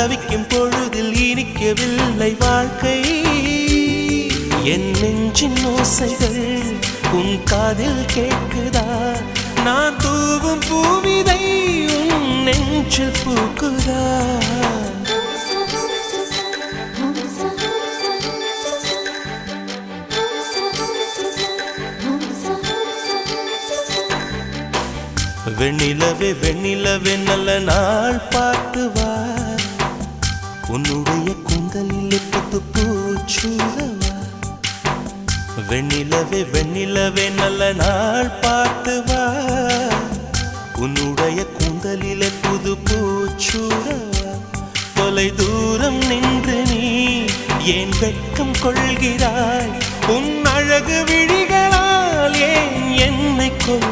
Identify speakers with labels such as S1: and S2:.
S1: தவிக்கும் பொழுதில் இனிக்கவில்லை வாழ்க்கை. என் நெஞ்சின் ஓசைகள் உன் காதில் கேட்குதா? நான் தூவும் பூவிதை உன் நெஞ்சில் பூக்குதா? வெண்ணிலவே வெண்ணிலவே நல்ல நாள் பார்த்து வா, உன்னுடைய கூந்தலில் புத்து பூச்சூடவா. வெண்ணிலவே வெண்ணிலவே நல்ல நாள் பார்த்து வா, உன்னுடைய கூந்தலில் புது பூச்சூடவா. தொலை தூரம் நின்று நீ ஏன் வெட்கம் கொள்கிறாய்? உன் அழகு விழிகளால் ஏன் என்னை கொள்